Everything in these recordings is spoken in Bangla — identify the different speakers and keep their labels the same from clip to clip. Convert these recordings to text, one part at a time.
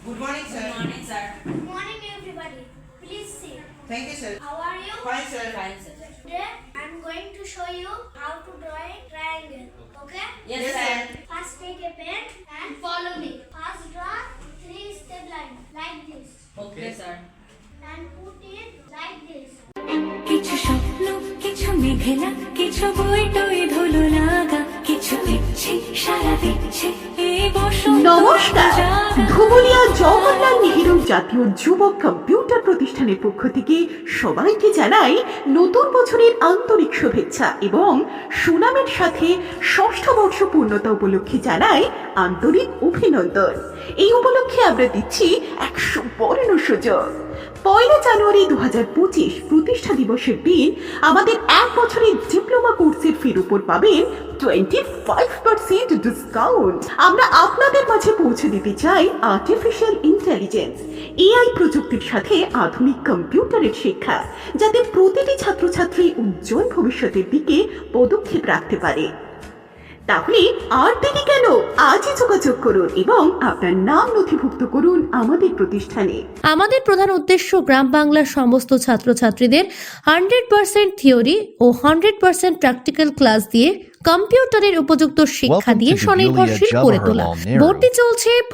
Speaker 1: Good morning, sir.
Speaker 2: Good morning, sir.
Speaker 3: Good morning, everybody. Please sit.
Speaker 1: Thank you, sir.
Speaker 3: How are you?
Speaker 1: Fine, sir.
Speaker 2: Fine, sir.
Speaker 3: Today, I'm going to show you how to draw a triangle. Okay?
Speaker 2: Yes,
Speaker 1: Yes,
Speaker 2: sir.
Speaker 1: sir.
Speaker 3: First, take a pen and follow me. First, draw 3-step line like this,
Speaker 2: Okay, sir.
Speaker 3: and put it like this.
Speaker 4: কিছু স্বপ্ন কিছু মেঘলা কিছু বই টই ধুলো লাগা কিছু ইচ্ছে সারা দিচ্ছে এই বসন্ত
Speaker 5: নমস্কার,
Speaker 4: জাগা।
Speaker 5: ধুবুলিয়া জওহরলাল নেহেরু জাতীয় যুবক কম্পিউটার প্রতিষ্ঠানের পক্ষ থেকে সবাইকে জানাই নতুন বছরের আন্তরিক শুভেচ্ছা এবং সুনামের সাথে ষষ্ঠ বর্ষ পূর্ণতা উপলক্ষে জানাই আন্তরিক অভিনন্দন। এই উপলক্ষে আমরা দিচ্ছি এক সুবর্ণ সুযোগ। 1 জানুয়ারি 2025 প্রতিষ্ঠা দিবসের দিন আমাদের 1 বছরের ডিপ্লোমা কোর্সের ফির উপর পাবেন 25% ডিসকাউন্ট। আমরা আপনাদের মাঝে পৌঁছে দিতে চাই আর্টিফিশিয়াল ইন্টেলিজেন্স এআই প্রযুক্তির সাথে আধুনিক কম্পিউটারের শিক্ষা, যাতে প্রতিটি ছাত্রছাত্রী উজ্জ্বল ভবিষ্যতের দিকে পদক্ষেপ রাখতে পারে। তাহলে আর দেরি কেন, আজই যোগাযোগ করুন এবং আপনার নাম নথিভুক্ত করুন আমাদের প্রতিষ্ঠানে।
Speaker 6: আমাদের প্রধান উদ্দেশ্য গ্রাম বাংলার সমস্ত ছাত্রছাত্রীদের 100% থিওরি ও 100% প্র্যাকটিক্যাল ক্লাস দিয়ে কম্পিউটারের উপযুক্ত শিক্ষা
Speaker 7: Welcome
Speaker 6: দিয়ে
Speaker 7: to the
Speaker 6: স্বনির্ভরশীল
Speaker 7: Julia
Speaker 6: করে তোলা।
Speaker 7: Jawaharlal Nehru।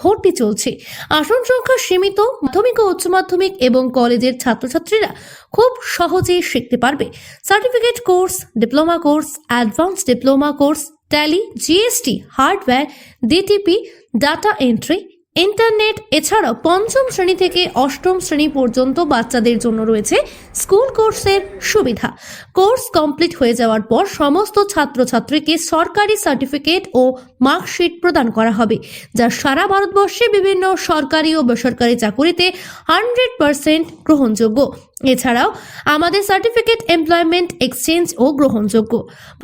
Speaker 6: ভর্তি চলছে। আসন সংখ্যা সীমিত। মাধ্যমিক ও উচ্চ মাধ্যমিক এবং কলেজের ছাত্রছাত্রীরা খুব সহজেই শিখতে পারবে। Certificate course, diploma course, advance diploma course, tally, GST, hardware, DTP, data entry, internet, এছাড়াও 5ম শ্রেণী থেকে 8ম শ্রেণী পর্যন্ত বাচ্চাদের জন্য রয়েছে স্কুল কোর্সের সুবিধা। কোর্স কমপ্লিট হয়ে যাওয়ার পর সমস্ত ছাত্রছাত্রীকে সরকারি সার্টিফিকেট ও মার্কশিট প্রদান করা হবে, যা সারা ভারতবর্ষে বিভিন্ন সরকারি ও বেসরকারি চাকুরিতে 100% গ্রহণযোগ্য। এছাড়াও আমাদের সার্টিফিকেট এমপ্লয়মেন্ট এক্সচেঞ্জ ও গ্রহণযোগ্য।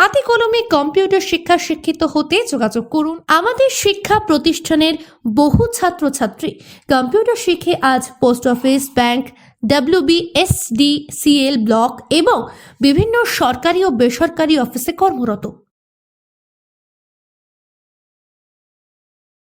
Speaker 6: হাতে কলমে কম্পিউটার শিক্ষা শিক্ষিত হতে যোগাযোগ করুন। আমাদের শিক্ষা প্রতিষ্ঠানের বহু ছাত্রছাত্রী কম্পিউটার শিখে আজ post office, bank, WBSDCL block এবং বিভিন্ন সরকারি ও বেসরকারি অফিসে কর্মরত।